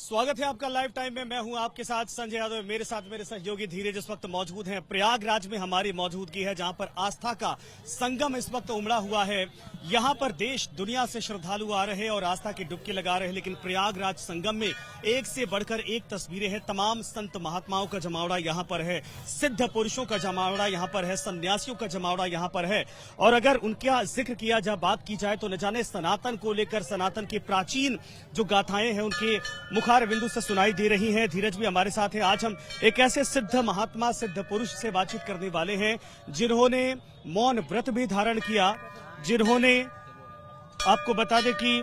स्वागत है आपका लाइव टाइम में। मैं हूं आपके साथ संजय यादव। मेरे साथ मेरे सहयोगी धीरज इस वक्त मौजूद हैं। प्रयागराज में हमारी मौजूदगी है, जहां पर आस्था का संगम इस वक्त उमड़ा हुआ है। यहां पर देश दुनिया से श्रद्धालु आ रहे हैं और आस्था की डुबकी लगा रहे हैं। लेकिन प्रयागराज संगम में एक से बढ़कर एक तस्वीरें हैं। तमाम संत महात्माओं का जमावड़ा यहां पर है, सिद्ध पुरुषों का जमावड़ा यहां पर है, सन्यासियों का जमावड़ा यहां पर है। और अगर उनका जिक्र किया जाए, बात की जाए, तो न जाने सनातन को लेकर, सनातन की प्राचीन जो गाथाएं हैं उनके मुखार बिंदु से सुनाई दे रही हैं। धीरज भी हमारे साथ है। आज हम एक ऐसे सिद्ध महात्मा, सिद्ध पुरुष से बातचीत करने वाले हैं जिन्होंने मौन व्रत भी धारण किया, जिन्होंने, आपको बता दें कि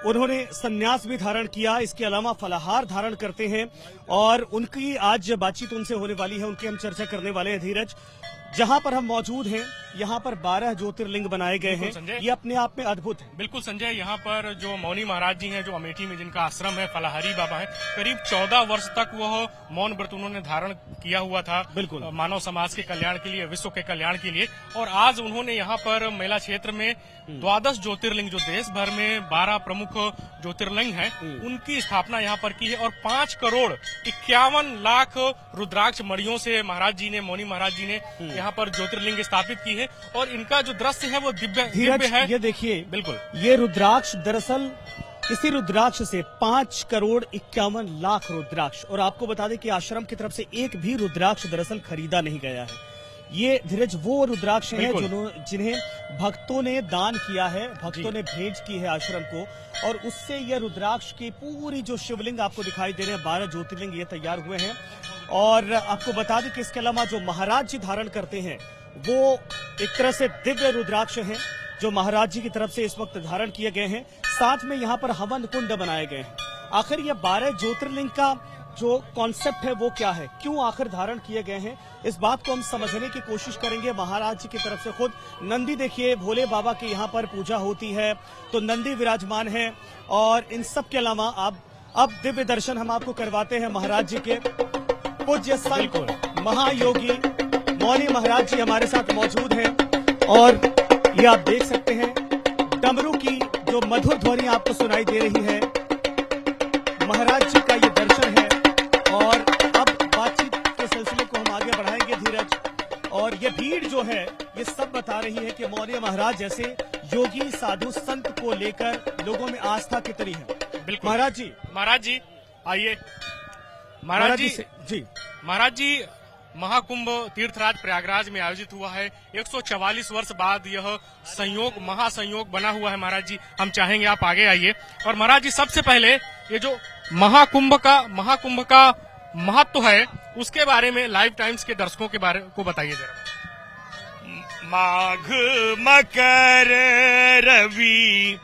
उन्होंने संन्यास भी धारण किया, इसके अलावा फलाहार धारण करते हैं। और उनकी आज बातचीत उनसे होने वाली है, उनकी हम चर्चा करने वाले हैं। धीरज, जहां पर हम मौजूद हैं, यहाँ पर 12 ज्योतिर्लिंग बनाए गए हैं। ये अपने आप में अद्भुत है। बिल्कुल संजय, यहाँ पर जो मौनी महाराज जी हैं, जो अमेठी में जिनका आश्रम है, फलाहारी बाबा है, करीब 14 वर्ष तक वह मौन व्रत उन्होंने धारण किया हुआ था। बिल्कुल, मानव समाज के कल्याण के लिए, विश्व के कल्याण के लिए। और आज उन्होंने यहाँ पर मेला क्षेत्र में 12 ज्योतिर्लिंग, जो देश भर में 12 प्रमुख ज्योतिर्लिंग हैं, उनकी स्थापना यहाँ पर की है। और 5 करोड़ 51 लाख रुद्राक्ष मणियों से महाराज जी ने, मौनी महाराज जी ने यहाँ पर ज्योतिर्लिंग स्थापित की है। और इनका जो दृश्य है वो दिव्य है। ये देखिए, बिल्कुल, ये रुद्राक्ष, दरअसल इसी रुद्राक्ष से 5 करोड़ 51 लाख रुद्राक्ष। और आपको बता दें कि आश्रम की तरफ से एक भी रुद्राक्ष दरअसल खरीदा नहीं गया है। ये धीरज वो रुद्राक्ष हैं जिन्हें भक्तों ने दान किया है, भक्तों ने भेंट की है आश्रम को। और उससे ये रुद्राक्ष की पूरी जो शिवलिंग आपको दिखाई दे रहे हैं, 12 ज्योतिर्लिंग ये तैयार हुए हैं। और आपको बता दें कि इसके अलावा जो महाराज जी धारण करते हैं वो एक तरह से दिव्य रुद्राक्ष हैं, जो महाराज जी की तरफ से इस वक्त धारण किए गए हैं। साथ में यहाँ पर हवन कुंड बनाए गए हैं। आखिर ये 12 ज्योतिर्लिंग का जो कॉन्सेप्ट है वो क्या है, क्यों आखिर धारण किए गए हैं, इस बात को हम समझने की कोशिश करेंगे। महाराज जी की तरफ से खुद नंदी, देखिए भोले बाबा की यहाँ पर पूजा होती है तो नंदी विराजमान है। और इन सब के अलावा अब दिव्य दर्शन हम आपको करवाते हैं महाराज जी के। पूज्य संत महायोगी मौनी महाराज जी हमारे साथ मौजूद हैं। और ये आप देख सकते हैं, डमरू की जो मधुर ध्वनि आपको सुनाई दे रही है, महाराज जी का ये दर्शन है। और अब बातचीत के सिलसिले को हम आगे बढ़ाएंगे धीरज। और ये भीड़ जो है ये सब बता रही है कि मौनी महाराज जैसे योगी साधु संत को लेकर लोगों में आस्था कितनी है। बिल्कुल महाराज जी आइए। महाराज जी महाराज जी, महाकुंभ तीर्थराज प्रयागराज में आयोजित हुआ है। 144 वर्ष बाद यह संयोग, महासंयोग बना हुआ है। महाराज जी, हम चाहेंगे आप आगे आइए। और महाराज जी, सबसे पहले ये जो महाकुंभ का महत्व है, उसके बारे में लाइव टाइम्स के दर्शकों के बारे को बताइए जरा। माघ मकर रवि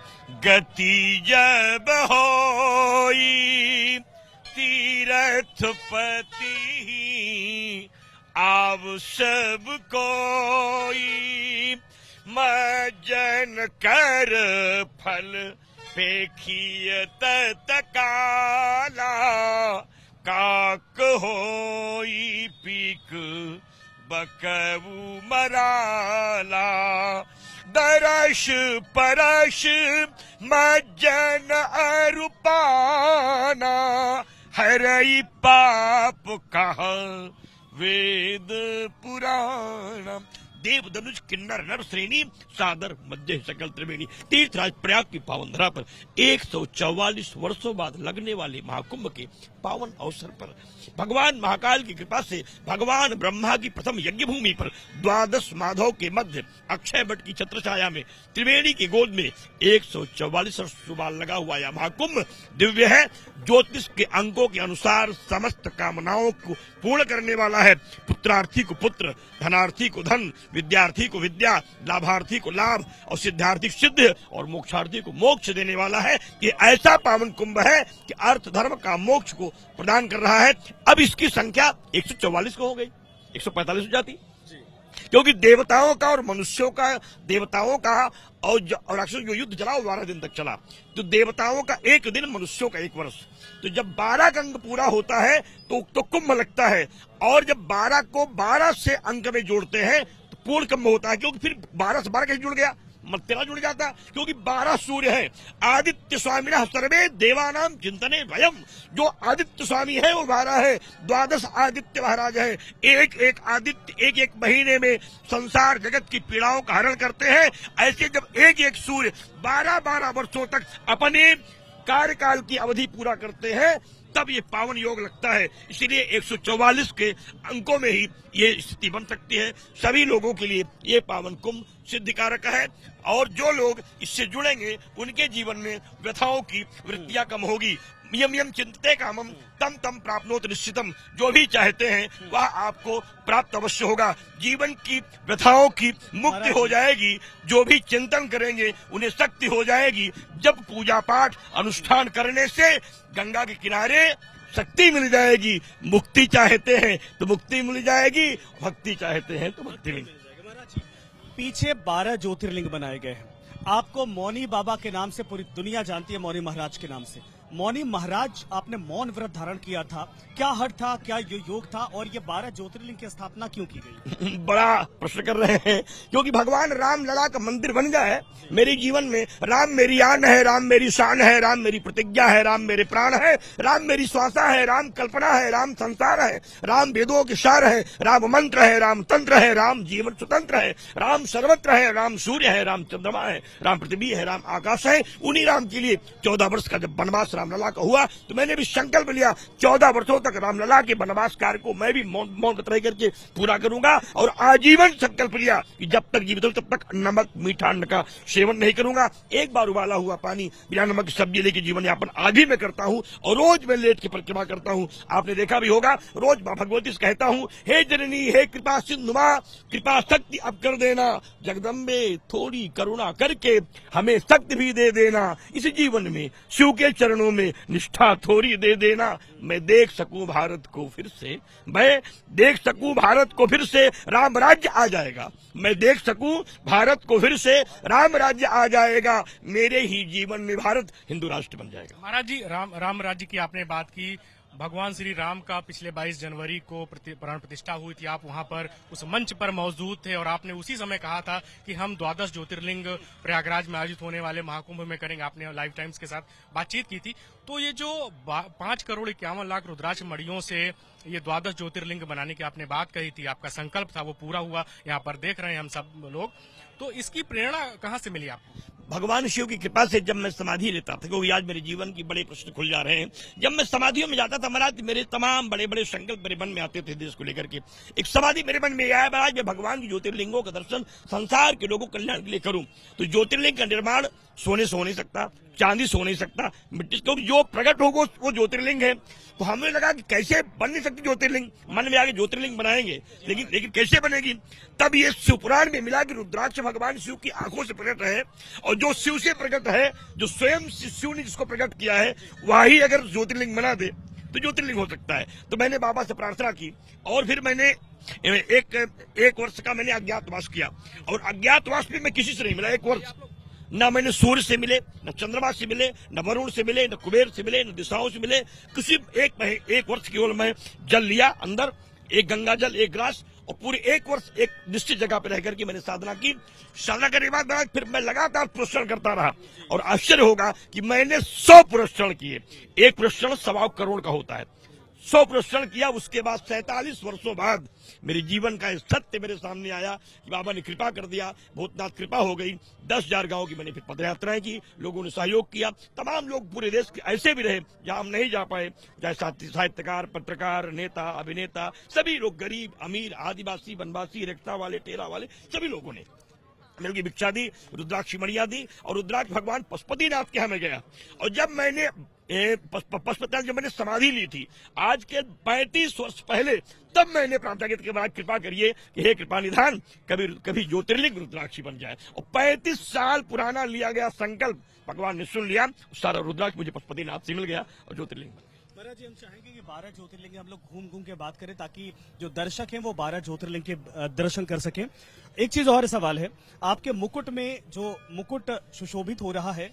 गति जब होई, तीर्थपति आव सब कोई, मज्जन कर फल पेखिय तत्काला, काक होई पीक बकऊ मराला, दरश परश मज्जन अरुपाना, हरई पाप कहा वेद पुराण, देव धनुष किन्नर नर श्रेणी, सादर मध्य सकल त्रिवेणी। तीर्थराज प्रयाग की पावन धरा पर 144 वर्षों बाद लगने वाले महाकुंभ के पावन अवसर पर भगवान महाकाल की कृपा से भगवान ब्रह्मा की प्रथम यज्ञ भूमि पर 12 माधव के मध्य अक्षय वट की छत्रछाया में त्रिवेणी की गोद में 144 वर्ष बाद लगा हुआ यह महाकुंभ दिव्य है। ज्योतिष के अंकों के अनुसार समस्त कामनाओं को पूर्ण करने वाला है। पुत्रार्थी को पुत्र, धनार्थी को धन, विद्यार्थी को विद्या, लाभार्थी को लाभ और सिद्धार्थी को सिद्ध और मोक्षार्थी को मोक्ष देने वाला है। ये ऐसा पावन कुंभ है कि अर्थ धर्म का मोक्ष को प्रदान कर रहा है। अब इसकी संख्या 144 को हो गई, 145 हो जाती, क्योंकि देवताओं का और मनुष्यों का, देवताओं का और राक्षसों जो युद्ध चला वो 12 दिन तक चला। तो देवताओं का एक दिन, मनुष्यों का 1 वर्ष। तो जब 12 का अंक पूरा होता है तो कुंभ लगता है। और जब 12 को 12 से अंक में जोड़ते हैं तो पूर्ण कुंभ होता है, क्योंकि फिर 12 से 12 कैसे जुड़ गया, तेरा जुड़ जाता, क्योंकि 12 सूर्य है। आदित्य स्वामिनः सर्वे देवानाम चिंतने भयम, जो आदित्य स्वामी है वो 12 है, 12 आदित्य महाराज है। एक एक आदित्य एक एक महीने में संसार जगत की पीड़ाओं का हरण करते हैं। ऐसे जब एक एक सूर्य 12-12 वर्षों तक अपने कार्यकाल की अवधि पूरा करते हैं, तब ये पावन योग लगता है। इसीलिए 144 के अंकों में ही ये स्थिति बन सकती है। सभी लोगों के लिए ये पावन कुंभ सिद्धिकारक है, और जो लोग इससे जुड़ेंगे उनके जीवन में व्यथाओं की वृत्तियां कम होगी। यम यम चिंतते कामम तम तम प्राप्नोत निश्चितम, जो भी चाहते हैं वह आपको प्राप्त अवश्य होगा। जीवन की व्यथाओं की मुक्ति हो जाएगी, जो भी चिंतन करेंगे उन्हें शक्ति हो जाएगी। जब पूजा पाठ अनुष्ठान करने से गंगा के किनारे शक्ति मिल जाएगी। मुक्ति चाहते हैं तो मुक्ति मिल जाएगी, भक्ति चाहते हैं तो भक्ति मिल जाएगी। पीछे 12 ज्योतिर्लिंग बनाए गए हैं। आपको मौनी बाबा के नाम से पूरी दुनिया जानती है, मौनी महाराज के नाम से। मौनी महाराज, आपने मौन व्रत धारण किया था, क्या हट था, क्या योग था, और ये 12 ज्योतिर्लिंग की स्थापना क्यों की गई? बड़ा प्रश्न कर रहे हैं, क्योंकि भगवान राम लला का मंदिर बन गया है मेरे जीवन में। राम मेरी आन है, राम मेरी शान है, राम मेरी प्रतिज्ञा है, राम मेरे प्राण है, राम मेरी श्वासा है, राम कल्पना है, राम संसार है, राम वेदों के सार है, राम मंत्र है, राम तंत्र है, राम जीवन स्वतंत्र है, राम सर्वत्र है, राम सूर्य है, राम चंद्रमा है, राम पृथ्वी है, राम आकाश है। उन्हीं राम के लिए 14 वर्ष का जब वनवास रामलला का हुआ, तो मैंने भी संकल्प लिया 14 वर्षों तक रामलला के वनवास कार्य को मैं भी मौन रह करके पूरा करूंगा। और आजीवन संकल्प लिया कि जब तक जीवित हूं तब तक नमक मीठा अन्न का सेवन नहीं करूंगा। एक बार उबाला हुआ पानी बिना नमक की सब्जी लेके जीवन यापन आज भी मैं करता हूं, और रोज मैं लेट के परिक्रमा करता हूं। आपने देखा भी होगा, रोज मां भगवती से कहता हूं, हे जननी, हे कृपा सिंधु मां, कृपा शक्ति अब कर देना, जगदम्बे थोड़ी करुणा करके हमें शक्ति भी दे देना। इस जीवन में शिव के चरणों में निष्ठा थोड़ी दे देना, मैं देख सकूं भारत को फिर से, मैं देख सकूं भारत को फिर से, राम राज्य आ जाएगा। मैं देख सकूं भारत को फिर से, राम राज्य आ जाएगा। मेरे ही जीवन में भारत हिंदू राष्ट्र बन जाएगा। महाराज जी, राम राज्य की आपने बात की। भगवान श्री राम का पिछले 22 जनवरी को प्राण प्रतिष्ठा हुई थी। आप वहां पर उस मंच पर मौजूद थे, और आपने उसी समय कहा था कि हम 12 ज्योतिर्लिंग प्रयागराज में आयोजित होने वाले महाकुंभ में करेंगे। आपने लाइव टाइम्स के साथ बातचीत की थी। तो ये जो 5 करोड़ 51 लाख रुद्राक्ष मणियों से ये 12 ज्योतिर्लिंग बनाने की आपने बात कही थी, आपका संकल्प था, वो पूरा हुआ, यहाँ पर देख रहे हैं हम सब लोग। तो इसकी प्रेरणा कहाँ से मिली आपको? भगवान शिव की कृपा से जब मैं समाधि लेता था, क्योंकि आज मेरे जीवन की बड़े प्रश्न खुल जा रहे हैं। जब मैं समाधियों में जाता था महाराज, मेरे तमाम बड़े बड़े संकल्प मेरे मन में आते थे देश को लेकर के। एक समाधि मेरे मन में आया, महाराज मैं भगवान की ज्योतिर्लिंगों का दर्शन संसार के लोगों कल्याण के लिए करूं। तो ज्योतिर्लिंग का निर्माण सोने से हो नहीं सकता, चांदी से हो नहीं सकता, मिट्टी, क्योंकि जो प्रकट होगा वो ज्योतिर्लिंग है। तो हमें लगा कि कैसे बन नहीं सकती ज्योतिर्लिंग, मन में आगे ज्योतिर्लिंग बनाएंगे, लेकिन कैसे बनेगी? तब ये शिवपुराण में मिला कि रुद्राक्ष भगवान शिव की आंखों से प्रकट है, और जो शिव से प्रकट है, जो स्वयं शिव ने जिसको प्रकट किया है, वही अगर ज्योतिर्लिंग बना दे तो ज्योतिर्लिंग हो सकता है। तो मैंने बाबा से प्रार्थना की, और फिर मैंने एक वर्ष का मैंने अज्ञातवास किया, और अज्ञातवास में मैं किसी से नहीं मिला। एक वर्ष न मैंने सूर्य से मिले, न चंद्रमा से मिले, न वरुण से मिले, न कुबेर से मिले, न दिशाओं से मिले, किसी एक वर्ष केवल मैं जल लिया अंदर, एक गंगा जल, एक ग्रास, और पूरे एक वर्ष एक निश्चित जगह पर रह करके मैंने साधना की। साधना करने के बाद फिर मैं लगातार पुरस्कार करता रहा, और आश्चर्य होगा कि मैंने 100 पुरस्कार किए। एक पुरस्कार 1.25 करोड़ का होता है। 100 पुरस्कार किया। उसके बाद 47 वर्षों बाद मेरे जीवन का सत्य मेरे सामने आया कि बाबा ने कृपा कर दिया, भूतनाथ कृपा हो गई। 10,000 गांव की मैंने फिर पदयात्राएं की, लोगों ने सहयोग किया। तमाम लोग पूरे देश के ऐसे भी रहे जहां हम नहीं जा पाए, चाहे साहित्यकार, पत्रकार, नेता, अभिनेता, सभी लोग, गरीब, अमीर, आदिवासी, वनवासी, रिक्शा वाले, टेरा वाले, सभी लोगों ने मेरे की भिक्षा दी, रुद्राक्ष मणियां दी। और रुद्राक्ष भगवान पशुपतिनाथ के यहाँ में गया, और जब मैंने पशुपतिनाथ जब मैंने समाधि ली थी आज के 35 वर्ष पहले, तब मैंने प्रार्थना की कि महाराज कृपा करिए कि हे कृपा निधान, कभी ज्योतिर्लिंग रुद्राक्षी बन जाए। और 35 साल पुराना लिया गया संकल्प भगवान ने सुन लिया, सारा रुद्राक्ष मुझे पशुपतिनाथ से मिल गया और ज्योतिर्लिंग बन गया। महाराज जी, हम चाहेंगे कि 12 ज्योतिर्लिंग हम लोग घूम घूम के बात करें, ताकि जो दर्शक हैं वो 12 ज्योतिर्लिंग के दर्शन कर सकें। एक चीज और सवाल है, आपके मुकुट में जो मुकुट सुशोभित हो रहा है,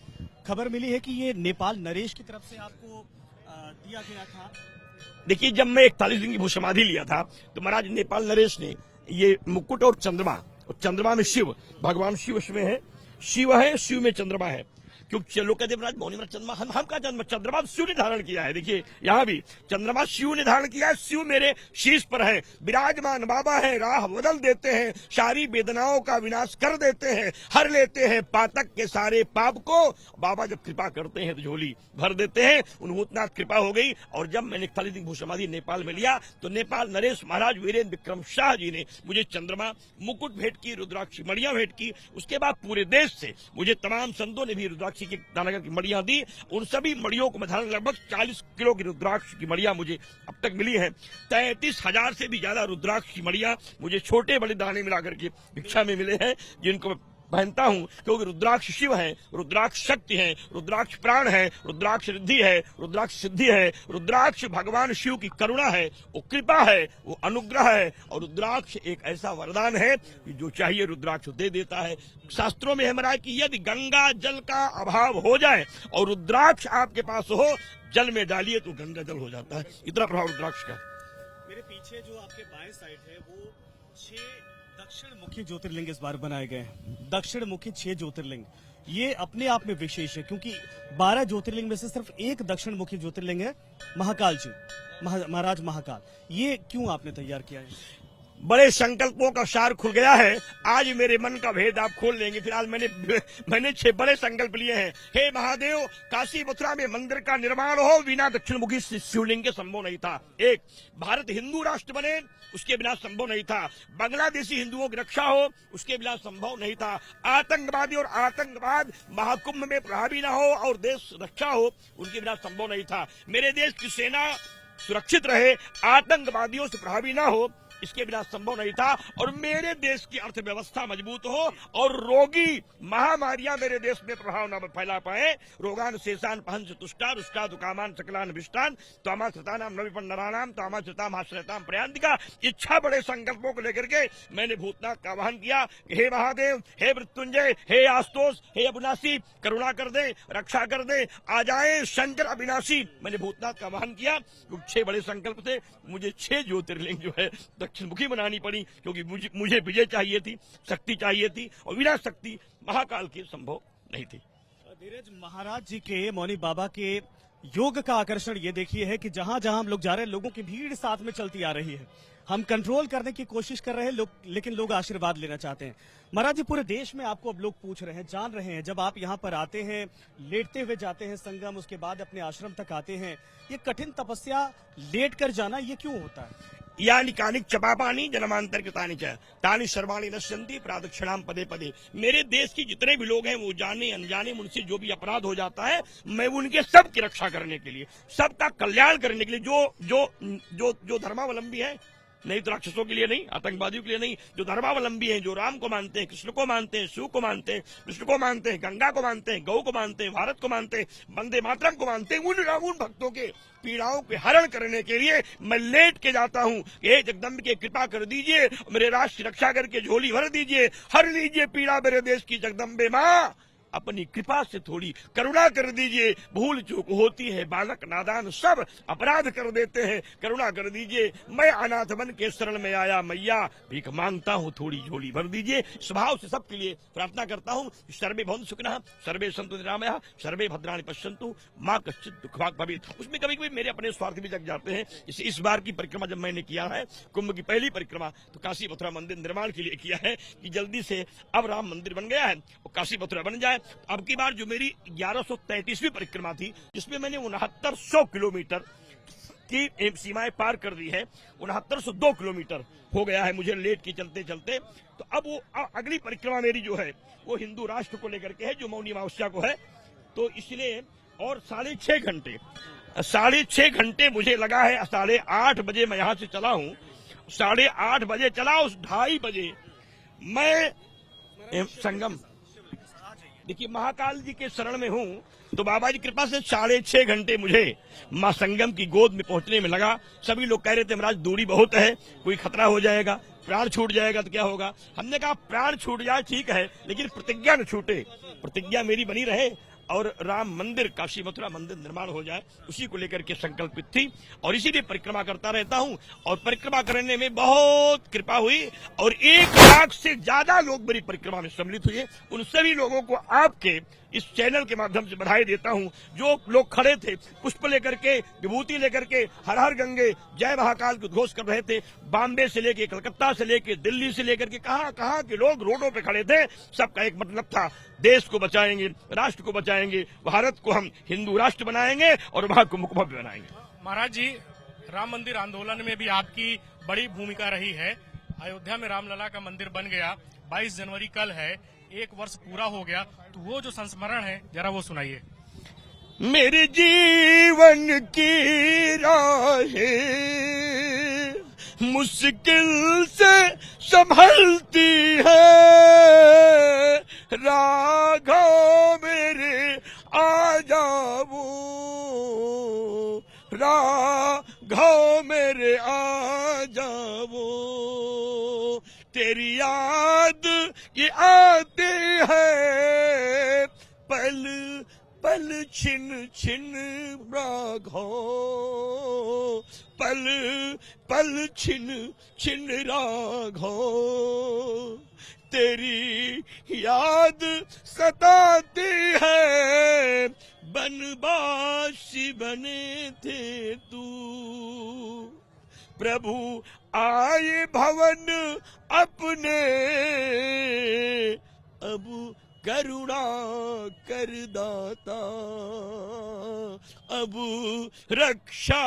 खबर मिली है कि ये नेपाल नरेश की तरफ से आपको दिया गया था। देखिए, जब मैं 41 दिन की भूसमाधि लिया था, तो महाराज नेपाल नरेश ने ये मुकुट और चंद्रमा में शिव, भगवान शिव इसमें है, शिव है, शिव में चंद्रमा है। क्योंकि लोग कहते महाराज मौनी चंद्रमा, हम का जन्म चंद्रमा शिव ने धारण किया है। देखिए यहाँ भी चंद्रमा शिव ने धारण किया है, शिव मेरे शीश पर है, विराजमान बाबा है, राह बदल देते हैं, सारी वेदनाओं का विनाश कर देते हैं, हर लेते हैं पातक के सारे पाप को। बाबा जब कृपा करते हैं तो झोली भर देते हैं। उन्होंने कृपा हो गई। और जब मैंने खालिद भूषमाधि नेपाल में लिया तो नेपाल नरेश महाराज वीरेंद्र विक्रम शाह जी ने मुझे चंद्रमा मुकुट भेंट की, रुद्राक्ष मणियां भेंट की। उसके बाद पूरे देश से मुझे तमाम संतों ने भी रुद्राक्ष की दानागर की मड़ियां दी। उन सभी मड़ियों को मैं धारण, लगभग 40 किलो की रुद्राक्ष की मड़ियां मुझे अब तक मिली है। 33,000 से भी ज्यादा रुद्राक्ष की मड़ियां मुझे छोटे बड़े दाने मिलाकर के भिक्षा में मिले हैं, जिनको पहनता हूं। क्योंकि रुद्राक्ष शिव है, रुद्राक्ष शक्ति है, रुद्राक्ष प्राण है, रुद्राक्ष रिद्धि है, रुद्राक्ष सिद्धि है। रुद्राक्ष भगवान शिव की करुणा है, वो कृपा है, वो अनुग्रह है। और रुद्राक्ष एक ऐसा वरदान है कि जो चाहिए रुद्राक्ष दे देता है। शास्त्रों में है महाराज कि यदि गंगा जल का अभाव हो जाए और रुद्राक्ष आपके पास हो, जल में डालिए तो गंगा जल हो जाता है। इतना प्रभाव रुद्राक्ष का। मेरे पीछे जो आपके बाएं साइड है वो 6 दक्षिण मुखी ज्योतिर्लिंग इस बार बनाए गए हैं। दक्षिण मुखी 6 ज्योतिर्लिंग, ये अपने आप में विशेष है क्योंकि 12 ज्योतिर्लिंग में से सिर्फ एक दक्षिण मुखी ज्योतिर्लिंग है, महाकाल जी, महाराज महाकाल। ये क्यों आपने तैयार किया है? बड़े संकल्पों का सार खुल गया है। आज मेरे मन का भेद आप खोल लेंगे। फिलहाल मैंने 6 बड़े संकल्प लिए हैं। हे महादेव, काशी मथुरा में मंदिर का निर्माण हो, बिना दक्षिण मुखी शिवलिंग के संभव नहीं था। एक, भारत हिंदू राष्ट्र बने, उसके बिना संभव नहीं था। बांग्लादेशी हिंदुओं की रक्षा हो, उसके बिना संभव नहीं था। आतंकवादी और आतंकवाद महाकुंभ में प्रभावी न हो और देश रक्षा हो, उनके बिना संभव नहीं था। मेरे देश की सेना सुरक्षित रहे, आतंकवादियों से प्रभावी न हो, इसके बिना संभव नहीं था। और मेरे देश की अर्थव्यवस्था मजबूत हो और रोगी महामारियां मेरे देश में प्रभाव न फैला पाए। रोगान शेषान पहंस तुष्टा रुष्टा दुकामान सकलान विष्टान त्वामा श्रतानाम नविपन नरानाम त्वामा श्रताम आश्रयताम प्रयांतिका। इच्छा बड़े संकल्पों को लेकर के मैंने भूतनाथ का आह्वान किया कि हे महादेव, हे मृत्युंजय, हे आस्तोष, हे अविनाशी, करुणा कर दे, रक्षा कर दे, आ जाए शंकर अविनाशी। मैंने भूतनाथ का आह्वान किया। 6 बड़े संकल्प थे। मुझे 6 ज्योतिर्लिंग जो है दक्षिण मुखी बनानी पड़ी क्योंकि मुझे विजय चाहिए थी, शक्ति चाहिए थी, और बिना शक्ति महाकाल की संभव नहीं थी। धीरज महाराज जी के, मौनी बाबा के योग का आकर्षण ये देखिए है कि जहां जहां हम लोग जा रहे हैं, लोगों की भीड़ साथ में चलती आ रही है। हम कंट्रोल करने की कोशिश कर रहे हैं लेकिन लोग आशीर्वाद लेना चाहते हैं। महाराज जी, पूरे देश में आपको अब लोग पूछ रहे हैं, जान रहे हैं, जब आप यहाँ पर आते हैं, लेटते हुए जाते हैं संगम, उसके बाद अपने आश्रम तक आते हैं, ये कठिन तपस्या लेट कर जाना ये क्यों होता है? यानी कानिक चपापानी जन्मांतर कृतानि च तानि सर्वाणि नश्यन्ति प्रादक्षिणाम पदे पदे। मेरे देश की जितने भी लोग हैं, वो जाने अनजाने मुझसे जो भी अपराध हो जाता है, मैं उनके सब की रक्षा करने के लिए, सबका कल्याण करने के लिए, जो धर्मावलंबी है, नहीं तो राक्षसों के लिए नहीं, आतंकवादियों के लिए नहीं, जो धर्मावलंबी हैं, जो राम को मानते हैं, कृष्ण को मानते हैं, शिव को मानते हैं, कृष्ण को मानते हैं, गंगा को मानते हैं, गौ को मानते हैं, भारत को मानते हैं, वंदे मातरम को मानते हैं, उन भक्तों के पीड़ाओं के हरण करने के लिए मैं लेट के जाता हूँ। हे जगदम्ब की कृपा कर दीजिए, मेरे राष्ट्र की रक्षा करके झोली भर दीजिए, हर लीजिए पीड़ा मेरे देश की जगदम्बे माँ, अपनी कृपा से थोड़ी करुणा कर दीजिए। भूल चूक होती है, बालक नादान सब अपराध कर देते हैं, करुणा कर दीजिए। मैं अनाथ बन के शरण में आया, मैया भीख मांगता हूँ, थोड़ी झोली भर दीजिए। स्वभाव से सबके लिए प्रार्थना करता हूँ। सर्वे भवन्तु सुखिनः, सर्वे सन्तु निरामयाः, सर्वे भद्राणि पश्यन्तु, माँ कश्चित् दुःखभाग् भवेत्। उसमें कभी कभी मेरे अपने स्वार्थ भी जग जाते हैं। इस बार की परिक्रमा जब मैंने किया है, कुंभ की पहली परिक्रमा, तो काशी मथुरा मंदिर निर्माण के लिए किया है कि जल्दी से अब राम मंदिर बन गया है और काशी मथुरा बन जाए। अब की बार जो मेरी 1133वीं परिक्रमा थी, जिसमें मैंने 6900 किलोमीटर की सीमाएं पार कर दी है, 6902 किलोमीटर हो गया है मुझे लेट के चलते चलते। तो अब वो अगली परिक्रमा मेरी जो है वो हिंदू राष्ट्र को लेकर के है, जो मौनी अमावस्या को है। तो इसलिए और 6.5 घंटे मुझे लगा है। 8:30 बजे मैं यहां से चला हूं, 8:30 बजे चला, उस 2:30 बजे मैं संगम, देखिए महाकाल जी के शरण में हूं, तो बाबा जी कृपा से 6.5 घंटे मुझे मां संगम की गोद में पहुंचने में लगा। सभी लोग कह रहे थे महाराज दूरी बहुत है, कोई खतरा हो जाएगा, प्राण छूट जाएगा तो क्या होगा। हमने कहा प्राण छूट जाए ठीक है, लेकिन प्रतिज्ञा न छूटे, प्रतिज्ञा मेरी बनी रहे और राम मंदिर, काशी मथुरा मंदिर निर्माण हो जाए, उसी को लेकर के संकल्पित थी और इसीलिए परिक्रमा करता रहता हूं। और परिक्रमा करने में बहुत कृपा हुई और 1 लाख से ज्यादा लोग मेरी परिक्रमा में सम्मिलित हुए। उन सभी लोगों को आपके इस चैनल के माध्यम से बधाई देता हूं। जो लोग खड़े थे पुष्प लेकर के, विभूति लेकर के, हर हर गंगे, जय महाकाल के उद्घोष कर रहे थे, बॉम्बे से लेके, कलकत्ता से लेके, दिल्ली से लेकर के कहां कहां के लोग रोडों पे खड़े थे। सबका एक मतलब था, देश को बचाएंगे, राष्ट्र को बचाएंगे, भारत को हम हिंदू राष्ट्र बनाएंगे और वहां को मुख्यमंत्री बनाएंगे। महाराज जी, राम मंदिर आंदोलन में भी आपकी बड़ी भूमिका रही है। अयोध्या में रामलला का मंदिर बन गया, 22 जनवरी कल है, 1 वर्ष पूरा हो गया, तो वो जो संस्मरण है जरा वो सुनाइए। मेरे जीवन की राहें मुश्किल से संभलती है, राघव मेरे आ जाओ, राघव मेरे आ जाओ, तेरी याद ये आती है, पल पल छिन छिन राघव, पल पल छिन छिन राघव, तेरी याद सताती है, बनवासी बने थे तू, प्रभु आए भवन अपने, अब करुणा कर दाता, अब रक्षा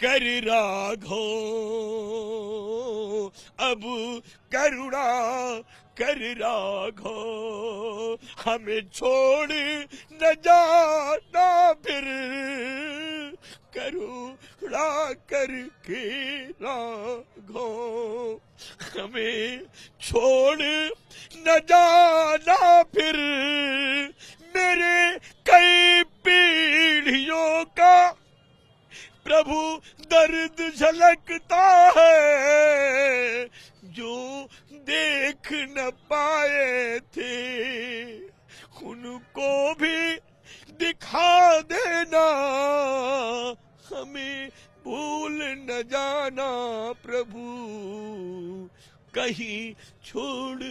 कर राघो, अब करुणा कर राघो, हमें छोड़ न जाना फिर, करुणा करके राघो, हमें छोड़ न जाना फिर, मेरे कई पीढ़ियों का प्रभु दर्द झलकता है, जो देख न पाए थे उनको भी दिखा देना, हमें भूल न जाना प्रभु, कहीं छोड़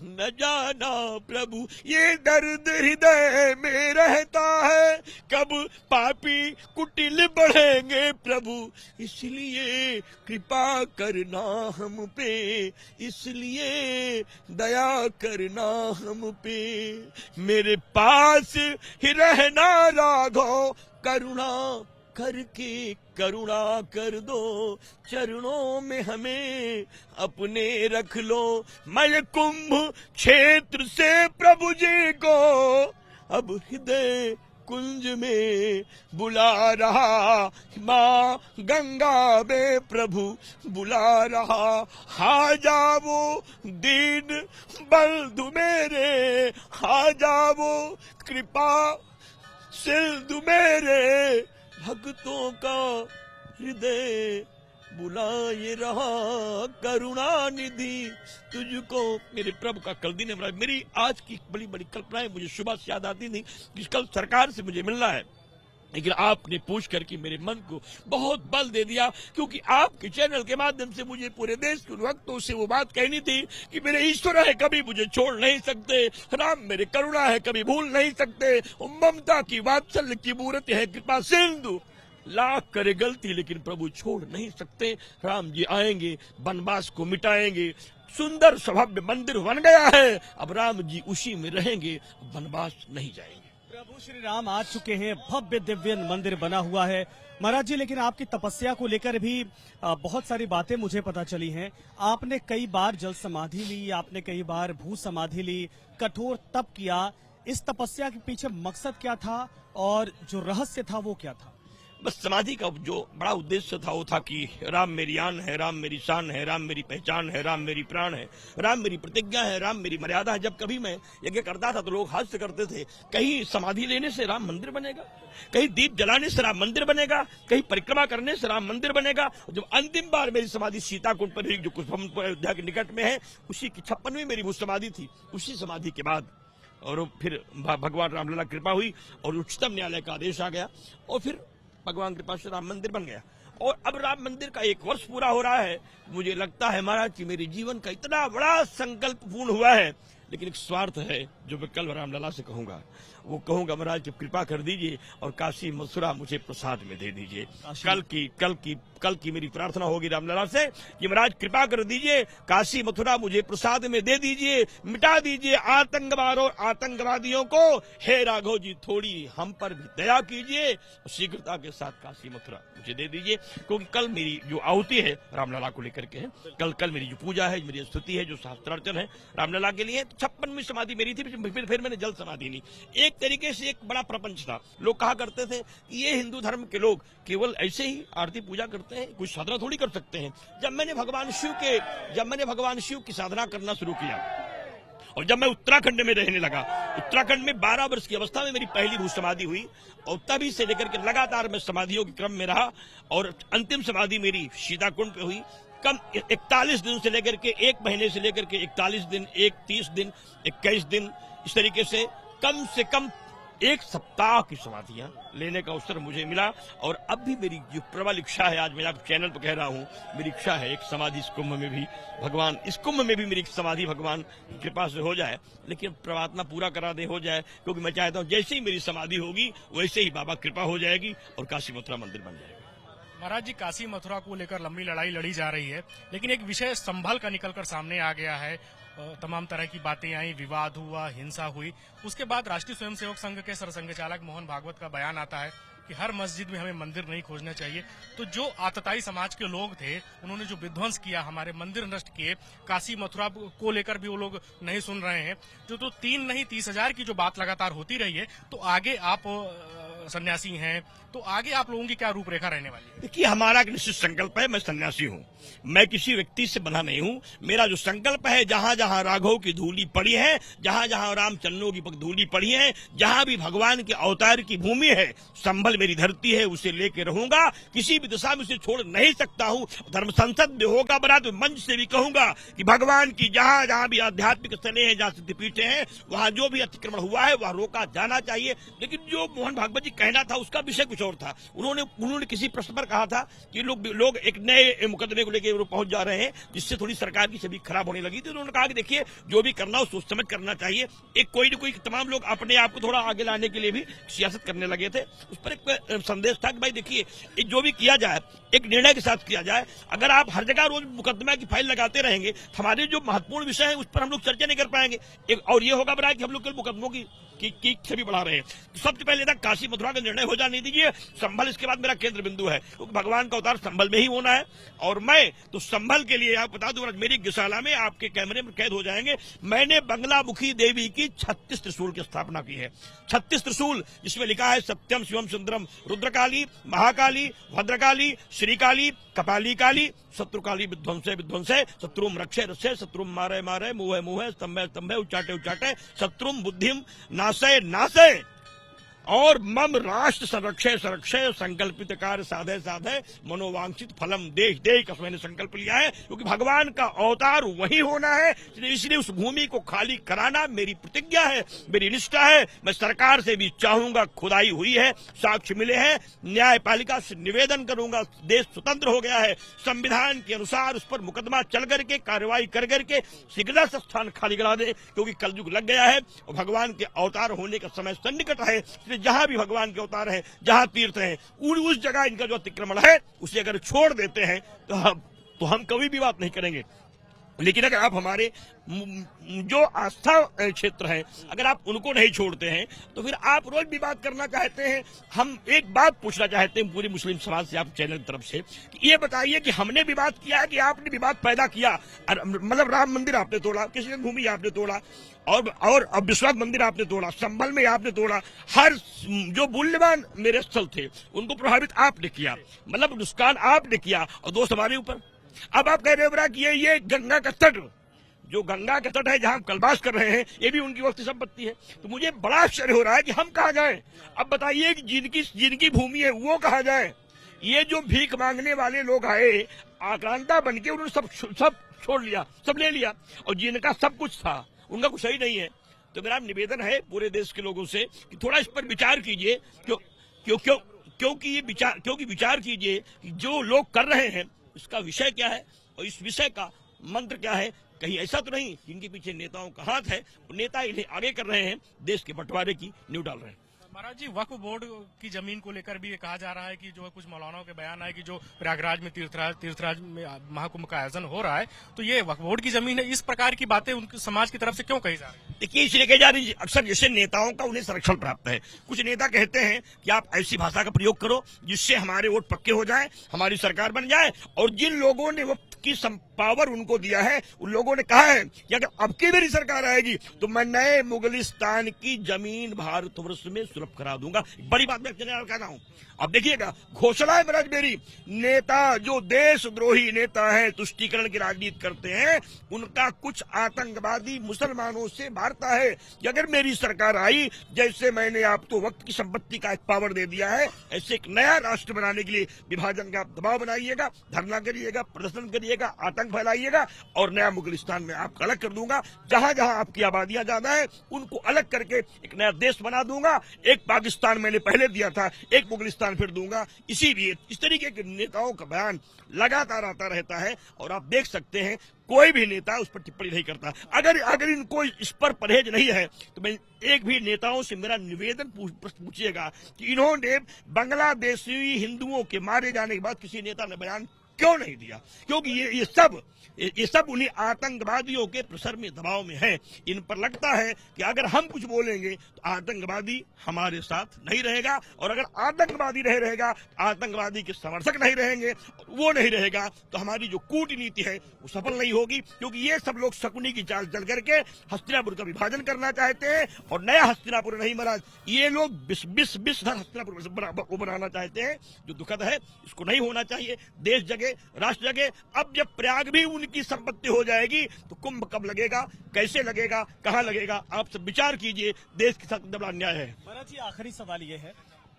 न जाना प्रभु। ये दर्द हृदय में रहता है, कब पापी कुटिल बढ़ेंगे प्रभु, इसलिए कृपा करना हम पे, इसलिए दया करना हम पे, मेरे पास ही रहना राघव, करुणा करके करुणा कर दो, चरणों में हमें अपने रख लो, मैं कुंभ क्षेत्र से प्रभु जी को अब हृदय कुंज में बुला रहा, माँ गंगा में प्रभु बुला रहा, आ जाओ दीन बंधु मेरे, आ जाओ कृपा सिंधु मेरे, भक्तों का हृदय बुलाए रहा, करुणा निधि तुझको। मेरे प्रभु का कल दिन है। मेरी आज की बड़ी बड़ी कल्पनाएं मुझे सुबह से याद आती थी कि कल सरकार से मुझे मिलना है, लेकिन आपने पूछ करके मेरे मन को बहुत बल दे दिया, क्योंकि आपके चैनल के माध्यम से मुझे पूरे देश के भक्तों से वो बात कहनी थी कि मेरे ईश्वर है, कभी मुझे छोड़ नहीं सकते, राम मेरे करुणा है, कभी भूल नहीं सकते, ममता की वात्सल्य की मूर्ति है, कृपा सिंधु, लाख करे गलती लेकिन प्रभु छोड़ नहीं सकते। राम जी आएंगे, वनवास को मिटाएंगे, सुंदर स्वभव्य मंदिर बन गया है, अब राम जी उसी में रहेंगे, वनवास नहीं जाएंगे। प्रभु श्री राम आ चुके हैं, भव्य दिव्य मंदिर बना हुआ है महाराज जी। लेकिन आपकी तपस्या को लेकर भी बहुत सारी बातें मुझे पता चली हैं। आपने कई बार जल समाधि ली, आपने कई बार भू समाधि ली, कठोर तप किया। इस तपस्या के पीछे मकसद क्या था और जो रहस्य था वो क्या था? बस समाधि का जो बड़ा उद्देश्य था वो था कि राम मेरी आन है, राम मेरी शान है, राम मेरी पहचान है, राम मेरी प्राण है, राम मेरी प्रतिज्ञा है, राम मेरी मर्यादा है। जब कभी मैं यज्ञ करता था तो लोग हास्य करते थे, कहीं समाधि लेने से राम मंदिर बनेगा, कहीं दीप जलाने से राम मंदिर बनेगा, कहीं परिक्रमा करने से राम मंदिर बनेगा। जब अंतिम बार मेरी समाधि सीताकुंड पर जो कुछ अयोध्या के निकट में है, उसी की 56वीं मेरी वो समाधि थी। उसी समाधि के बाद और फिर भगवान रामलला कृपा हुई और उच्चतम न्यायालय का आदेश आ गया और फिर भगवान कृपा से राम मंदिर बन गया। और अब राम मंदिर का 1 वर्ष पूरा हो रहा है। मुझे लगता है महाराज कि मेरे जीवन का इतना बड़ा संकल्प पूर्ण हुआ है, लेकिन एक स्वार्थ है जो मैं कल रामलला से कहूंगा। वो कहूंगा महाराज कि कृपा कर दीजिए और काशी मथुरा मुझे प्रसाद में दे दीजिए। कल की मेरी प्रार्थना होगी रामलला से कि महाराज कृपा कर दीजिए, काशी मथुरा मुझे प्रसाद में दे दीजिए, मिटा दीजिए आतंकवाद और आतंकवादियों को। हे राघव जी थोड़ी हम पर भी दया कीजिए और शीघ्रता के साथ काशी मथुरा मुझे दे दीजिए, क्योंकि कल मेरी जो आहुति है रामलला को लेकर के है। कल मेरी जो पूजा है, मेरी स्तुति है, जो शास्त्रार्चन है रामलला के लिए। 56वीं समाधि मेरी थी, फिर मैंने जल समाधि ली। एक तरीके से एक बड़ा प्रपंच था। लोग कहा करते थे कि ये हिंदू धर्म के लोग केवल ऐसे ही आरती पूजा करते हैं, कुछ साधना थोड़ी कर सकते हैं। जब मैंने भगवान शिव की साधना करना शुरू किया और जब मैं उत्तराखंड में रहने लगा, उत्तराखंड में 12 वर्ष की अवस्था में मेरी पहली भू समाधि हुई और तभी से लेकर के लगातार मैं समाधियों के क्रम में रहा और अंतिम समाधि मेरी सीताकुंड पे हुई। कम 41 दिन से लेकर के 1 महीने से लेकर के 41 दिन, 30 दिन, 21 दिन, इस तरीके से कम 1 सप्ताह की समाधियां लेने का अवसर मुझे मिला। और अब भी मेरी जो प्रबल इच्छा है, आज मैं आप चैनल पर कह रहा हूं, मेरी इच्छा है एक समाधि इस कुंभ में भी मेरी एक समाधि भगवान की कृपा से हो जाए। लेकिन प्रार्थना पूरा करा दे, हो जाए, क्योंकि मैं चाहता हूं जैसे ही मेरी समाधि होगी वैसे ही बाबा कृपा हो जाएगी और काशी मथुरा मंदिर बन जाएगा। महाराज जी, काशी मथुरा को लेकर लंबी लड़ाई लड़ी जा रही है, लेकिन एक विषय संभल कर निकलकर सामने आ गया है। तमाम तरह की बातें आई, विवाद हुआ, हिंसा हुई। उसके बाद राष्ट्रीय स्वयंसेवक संघ के सरसंघचालक मोहन भागवत का बयान आता है कि हर मस्जिद में हमें मंदिर नहीं खोजना चाहिए। तो जो आतताई समाज के लोग थे, उन्होंने जो विध्वंस किया, हमारे मंदिर नष्ट किए, काशी मथुरा को लेकर भी वो लोग नहीं सुन रहे हैं। जो 3 नहीं 30,000 की जो बात लगातार होती रही है, तो आगे आप सन्यासी हैं, तो आगे आप लोगों की क्या रूपरेखा रहने वाली है? देखिए, हमारा एक निश्चित संकल्प है। मैं सन्यासी हूँ, मैं किसी व्यक्ति से बंधा नहीं हूँ। मेरा जो संकल्प है, जहां जहां राघव की धूली पड़ी है, जहां जहां रामचंद्रों की धूली पड़ी है, जहां भी भगवान के अवतार की भूमि है, संभल मेरी धरती है, उसे लेके रहूंगा। किसी भी दिशा में उसे छोड़ नहीं सकता हूँ। धर्म संसद में होगा बना तो मंच से भी कहूंगा कि भगवान की जहां जहां भी आध्यात्मिक स्थलें हैं, जहां सिद्धपीठें हैं, वहां जो भी अतिक्रमण हुआ है वह रोका जाना चाहिए। लेकिन जो मोहन भागवत जी कहना था उसका विषय कुछ और था। उन्होंने किसी प्रश्न पर कहा था कि लोग एक नए मुकदमे को लेकर पहुंच जा रहे हैं, जिससे थोड़ी सरकार की छवि खराब होने लगी थी। उन्होंने कहा कि देखिए, जो भी करना हो सोच समझ करना चाहिए। एक कोई न कोई तमाम लोग अपने आप को थोड़ा आगे लाने के लिए भी सियासत करने लगे थे। उस पर एक संदेश था कि भाई देखिए, जो भी किया जाए एक निर्णय के साथ किया जाए। अगर आप हर जगह रोज मुकदमा की फाइल लगाते रहेंगे, हमारे जो महत्वपूर्ण विषय है उस पर हम लोग चर्चा नहीं कर पाएंगे। और ये होगा बना कि हम लोग मुकदमों की छवि बढ़ा रहे हैं। तो सबसे पहले था काशी मथुरा का निर्णय हो जाने दीजिए। संभल इसके बाद मेरा केंद्र बिंदु है, क्योंकि भगवान का अवतार संभल में ही होना है। और मैं तो संभल के लिए आप बता दूं, मेरी गौशाला में आपके कैमरे में कैद हो जाएंगे। मैंने बंगलामुखी देवी की 36 त्रिशूल की स्थापना की है। 36 त्रिशूल, जिसमें लिखा है सत्यम शिवम सुंदरम, रुद्रकाली, महाकाली, भद्रकाली, श्रीकाली, कपाली काली, शत्रुकाली विध्वंसे विध्वंसे, शत्रुम रक्षे रक्षे, शत्रुम मारे मारे, मुहे मुहे, स्तंभे स्तंभे, उच्चाटे उच्चाटे, शत्रुम बुद्धिम नाशे नाशे, और मम राष्ट्र संरक्षे संरक्षे, संकल्पित कार्य साधे साधे, मनोवांछित फलम देश दे का मैंने संकल्प लिया है। क्योंकि भगवान का अवतार वही होना है, इसलिए उस भूमि को खाली कराना मेरी प्रतिज्ञा है, मेरी निष्ठा है। मैं सरकार से भी चाहूंगा, खुदाई हुई है, साक्ष्य मिले हैं, न्यायपालिका से निवेदन करूंगा, देश स्वतंत्र हो गया है, संविधान के अनुसार उस पर मुकदमा चल करके कार्रवाई कर करके शीघ्र से स्थान खाली करा दे, क्योंकि कलयुग लग गया है और भगवान के अवतार होने का समय सन्निकट है। जहां भी भगवान के अवतार है, जहां तीर्थ है, उस जगह इनका जो अतिक्रमण है उसे अगर छोड़ देते हैं तो हम कभी भी बात नहीं करेंगे। लेकिन अगर आप हमारे जो आस्था क्षेत्र है, अगर आप उनको नहीं छोड़ते हैं तो फिर आप रोज भी बात करना चाहते हैं। हम एक बात पूछना चाहते हैं पूरी मुस्लिम समाज से, आप चैनल की तरफ से, कि ये बताइए कि हमने विवाद किया है कि आपने विवाद पैदा किया? मतलब राम मंदिर आपने तोड़ा, कृष्ण भूमि आपने तोड़ा, और अब विश्वनाथ मंदिर आपने तोड़ा, संभल में आपने तोड़ा। हर जो मूल्यवान मेरे स्थल थे उनको प्रभावित आपने किया, मतलब नुकसान आपने किया, और दोस्त हमारे ऊपर। अब आप कह रहे हो कि ये गंगा का तट, जो गंगा का तट है जहां हम कल्पवास कर रहे हैं, ये भी उनकी वक्ती संपत्ति है। तो मुझे बड़ा आश्चर्य हो रहा है कि हम कहाँ जाएं। अब बताइए कि जिनकी भूमि है वो कहाँ जाए। ये जो भीख मांगने वाले लोग आए, आक्रांता बन के उन्होंने सब छोड़ लिया, सब ले लिया, और जिनका सब कुछ था उनका कुछ सही नहीं है। तो मेरा निवेदन है पूरे देश के लोगों से कि थोड़ा इस पर विचार कीजिए, क्योंकि विचार कीजिए कि जो लोग कर रहे हैं इसका विषय क्या है और इस विषय का मंत्र क्या है। कहीं ऐसा तो नहीं जिनके पीछे नेताओं का हाथ है, नेता इन्हें आगे कर रहे हैं, देश के बंटवारे की नींव डाल रहे हैं। महाराज जी, वक्फ बोर्ड की जमीन को लेकर भी ये कहा जा रहा है कि जो है कुछ मौलानाओं के बयान आए कि जो प्रयागराज में तीर्थराज में महाकुंभ का आयोजन हो रहा है तो ये वक्फ बोर्ड की जमीन है। इस प्रकार की बातें उनके समाज की तरफ से क्यों कही जा रही है? देखिए, इसलिए कही जा रही है अक्सर जैसे नेताओं का उन्हें संरक्षण प्राप्त है। कुछ नेता कहते हैं कि आप ऐसी भाषा का प्रयोग करो जिससे हमारे वोट पक्के हो जाए, हमारी सरकार बन जाए। और जिन लोगों ने वक्त की पावर उनको दिया है उन लोगों ने कहा है कि अगर अब की मेरी सरकार आएगी तो मैं नए मुगलिस्तान की जमीन भारतवर्ष में सुलभ करा दूंगा। बड़ी बात मैं कहता हूं। अब देखिएगा, घोषणा है महाराज मेरी, नेता जो देशद्रोही नेता है, तुष्टीकरण की राजनीति करते हैं, उनका कुछ आतंकवादी मुसलमानों से वार्ता है कि अगर मेरी सरकार आई, जैसे मैंने आपको वक्त की संपत्ति का एक पावर दे दिया है, ऐसे एक नया राष्ट्र बनाने के लिए विभाजन का दबाव बनाइएगा, धरना करिएगा, प्रदर्शन करिएगा, आतंक फैलाइएगा और नया मुगलिस्तान में आपको अलग कर दूंगा। जहां जहां आपकी आबादियां ज्यादा है उनको अलग करके एक नया देश बना दूंगा। एक पाकिस्तान मैंने पहले दिया था, एक मुगलिस्तान फिर दूंगा। इसीलिए इस तरीके के नेताओं का बयान लगातार आता रहता है और आप देख सकते हैं कोई भी नेता उस पर टिप्पणी नहीं करता। अगर इनको इस पर परहेज नहीं है तो मैं एक भी नेताओं से मेरा निवेदन पूछिएगा कि इन्होंने बांग्लादेशी हिंदुओं के मारे जाने के बाद किसी नेता ने बयान क्यों नहीं दिया? क्योंकि ये सब उन्हीं आतंकवादियों के प्रसर में दबाव में है। इन पर लगता है कि अगर हम कुछ बोलेंगे तो आतंकवादी हमारे साथ नहीं रहेगा, और अगर आतंकवादी नहीं रहेगा, आतंकवादी के समर्थक नहीं रहेंगे, वो नहीं रहेगा तो हमारी जो कूटनीति है वो सफल नहीं होगी। क्योंकि ये सब लोग शकुनी की चाल चल करके हस्तिनापुर का विभाजन करना चाहते हैं और नया हस्तिनापुर नहीं महाराज, ये लोग बिस हस्तिनापुर को बनाना चाहते हैं, जो दुखद है। इसको नहीं होना चाहिए। देश जगे, राष्ट्र जगे। अब जब प्रयाग भी उनकी संपत्ति हो जाएगी तो कुंभ कब लगेगा, कैसे लगेगा, कहां लगेगा? आप सब विचार कीजिए। देश के साथ बड़ा अन्याय है। महाराज जी, आखिरी सवाल ये है,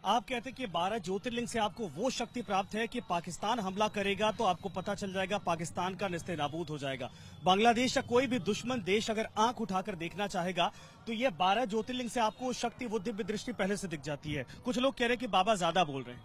आप कहते हैं कि 12 ज्योतिर्लिंग से आपको वो शक्ति प्राप्त है कि पाकिस्तान हमला करेगा तो आपको पता चल जाएगा, पाकिस्तान का निस्ते नाबूद हो जाएगा। बांग्लादेश या कोई भी दुश्मन देश अगर आंख उठाकर देखना चाहेगा तो ये 12 ज्योतिर्लिंग से आपको शक्ति, वो दिव्य दृष्टि पहले से दिख जाती है। कुछ लोग कह रहे हैं कि बाबा ज्यादा बोल रहे हैं।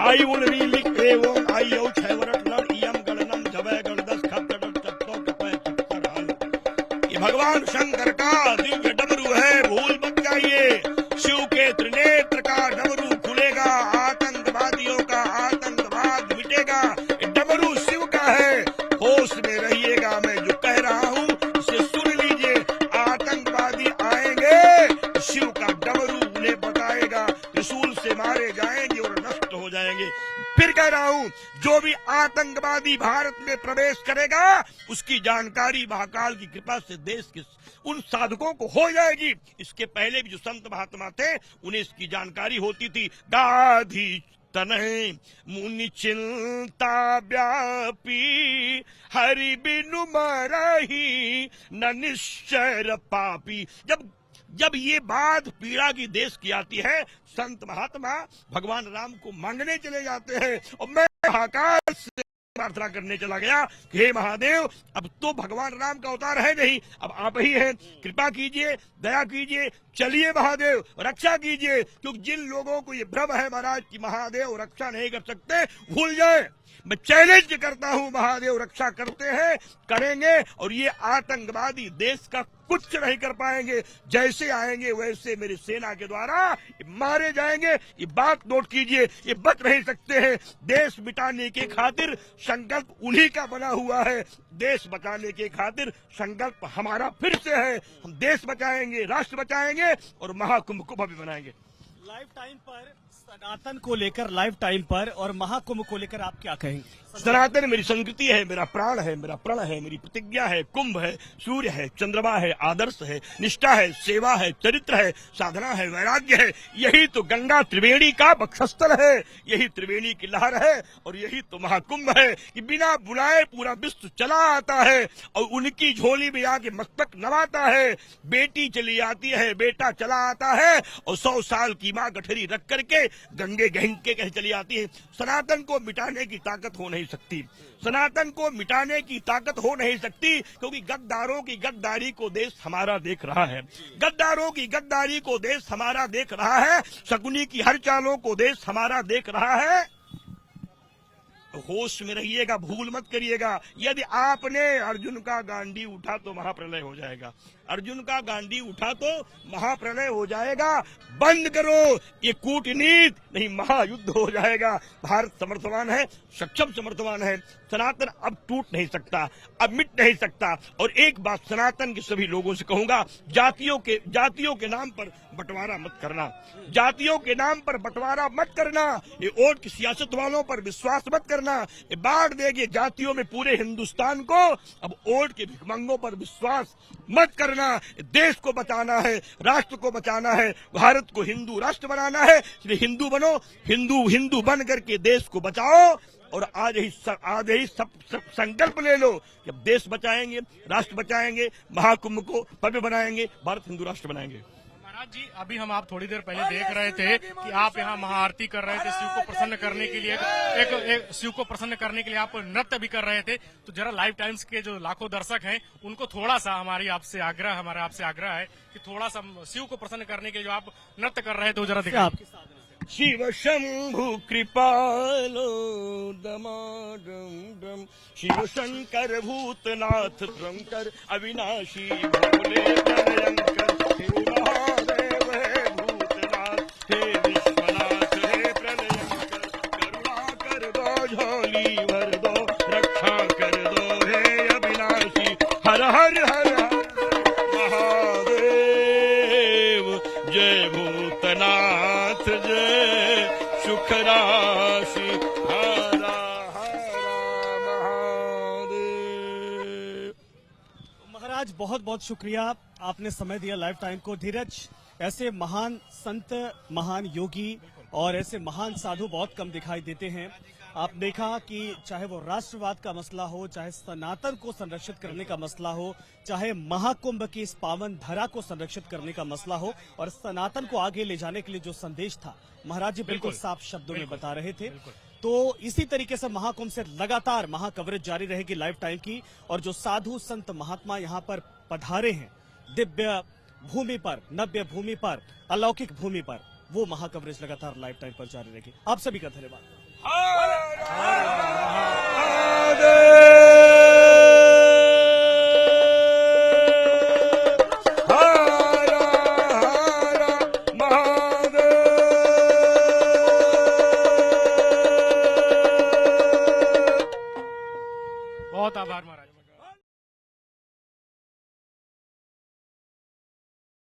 आई उल रीलिक एवं आई औ छैवरट लड़ इयम गणनम जबय गणदस खपटट चत्तो कपय चत्तर हाल। ये भगवान शंकर का दिव्य डमरू है, भूल मत जाइए। शिव के त्रिनेत्र का डमरू खुलेगा, आतंकवादियों का आतंकवाद मिटेगा। डमरू शिव का है, होश में रहिएगा। मैं जो कह रहा हूँ इसे सुन लीजिए। आतंकवादी आएंगे, शिव का डमरू उन्हें बताएगा, त्रिशूल से मारे जाएंगे और नष्ट हो जाएंगे। फिर कह रहा हूं, जो भी आतंकवादी भारत में प्रवेश करेगा उसकी जानकारी महाकाल की कृपा से देश के उन साधकों को हो जाएगी। इसके पहले भी जो संत महात्मा थे उन्हें इसकी जानकारी होती थी। गाधी तनय मुनि चिंता व्यापी, हरि बिनु मरहि न निश्चर पापी। जब ये बात पीड़ा की देश की आती है, संत महात्मा भगवान राम को मांगने चले जाते हैं और मैं आकाश से प्रार्थना करने चला गया कि हे महादेव, अब तो भगवान राम का अवतार है नहीं, अब आप ही हैं, कृपा कीजिए, दया कीजिए, चलिए महादेव रक्षा कीजिए। क्योंकि जिन लोगों को ये भ्रम है महाराज कि महादेव रक्षा नहीं कर सकते, भूल जाए। मैं चैलेंज करता हूं, महादेव रक्षा करते हैं, करेंगे, और ये आतंकवादी देश का कुछ नहीं कर पाएंगे। जैसे आएंगे वैसे मेरी सेना के द्वारा मारे जाएंगे। ये बात नोट कीजिए, ये बच नहीं सकते हैं। देश मिटाने के खातिर संकल्प उन्हीं का बना हुआ है, देश बचाने के खातिर संकल्प हमारा फिर से है। हम देश बचाएंगे, राष्ट्र बचाएंगे और महाकुंभ को भव्य बनाएंगे। लाइफ टाइम पर सनातन को लेकर, लाइफ टाइम पर और महाकुंभ को लेकर आप क्या कहेंगे? सनातन मेरी संस्कृति है, मेरा प्राण है, मेरा प्रण है, मेरी प्रतिज्ञा है। कुंभ है, सूर्य है, चंद्रमा है, आदर्श है, निष्ठा है, सेवा है, चरित्र है, साधना है, वैराग्य है। यही तो गंगा त्रिवेणी का वक्षस्थल है, यही त्रिवेणी की लहर है और यही तो महाकुंभ है कि बिना बुलाए पूरा विश्व चला आता है और उनकी झोली में आके मस्तक नवाता है। बेटी चली आती है, बेटा चला आता है और 100 साल की माँ गठरी रख करके गंगे गहन के कहीं चली आती है। सनातन को मिटाने की ताकत हो नहीं सकती, सनातन को मिटाने की ताकत हो नहीं सकती, क्योंकि गद्दारों की गद्दारी को देश हमारा देख रहा है, गद्दारों की गद्दारी को देश हमारा देख रहा है, शकुनी की हर चालों को देश हमारा देख रहा है। तो होश में रहिएगा, भूल मत करिएगा। यदि आपने अर्जुन का गांडी उठा तो महाप्रलय हो जाएगा, अर्जुन का गांडी उठा तो महाप्रलय हो जाएगा। बंद करो ये कूटनीति, नहीं महायुद्ध हो जाएगा। भारत समर्थवान है, सक्षम समर्थवान है, सनातन अब टूट नहीं सकता, अब मिट नहीं सकता। और एक बात सनातन के सभी लोगों से कहूंगा, जातियों के नाम पर बंटवारा मत करना, जातियों के नाम पर बंटवारा मत करना, ये वोट की सियासत वालों पर विश्वास मत करना, ये बांट देंगे जातियों में पूरे हिंदुस्तान को। अब वोट के भिखमंगों पर विश्वास मत करना। देश को बचाना है, राष्ट्र को बचाना है, भारत को हिंदू राष्ट्र बनाना है, इसलिए हिंदू बनो, हिंदू बन करके देश को बचाओ। और आज ही सब संकल्प ले लो कि अब देश बचाएंगे, राष्ट्र बचाएंगे, महाकुंभ को भव्य बनाएंगे, भारत हिंदू राष्ट्र बनाएंगे। महाराज जी, अभी हम आप थोड़ी देर पहले देख रहे थे कि आप यहाँ महाआरती कर रहे थे, शिव को प्रसन्न करने के लिए एक शिव को प्रसन्न करने के लिए आप नृत्य भी कर रहे थे। तो जरा लाइव टाइम्स के जो लाखों दर्शक हैं उनको थोड़ा सा हमारा आपसे आग्रह है कि थोड़ा सा शिव को प्रसन्न करने के लिए जो आप नृत्य कर रहे थे वो जरा दिखाइए। शिव शंभु कृपालो दमाडम, शिव शंकर भूतनाथ शंकर अविनाशी भोले प्रलयंकर, शिव महादेव हे भूतनाथ हे विश्वनाथ हे प्रलयंकर, करुणा कर दो झोली भर दो, रक्षा कर दो हे अविनाशी, हर हर हर महादेव, जय भूतनाथ जय सुख राशि, हरा हरा महादेव। महाराज बहुत बहुत शुक्रिया, आपने समय दिया लाइव टाइम को। धीरज, ऐसे महान संत, महान योगी और ऐसे महान साधु बहुत कम दिखाई देते हैं। आप देखा कि चाहे वो राष्ट्रवाद का मसला हो, चाहे सनातन को संरक्षित करने का मसला हो, चाहे महाकुंभ की इस पावन धरा को संरक्षित करने का मसला हो, और सनातन को आगे ले जाने के लिए जो संदेश था, महाराज जी बिल्कुल साफ शब्दों में बता रहे थे। तो इसी तरीके से महाकुंभ से लगातार महाकवरेज जारी रहेगी लाइव टाइम की, और जो साधु संत महात्मा यहाँ पर पधारे हैं दिव्य भूमि पर, नव्य भूमि पर, अलौकिक भूमि पर, वो महाकवरेज लगातार लाइव टाइम पर जारी रहेगी। आप सभी का धन्यवाद।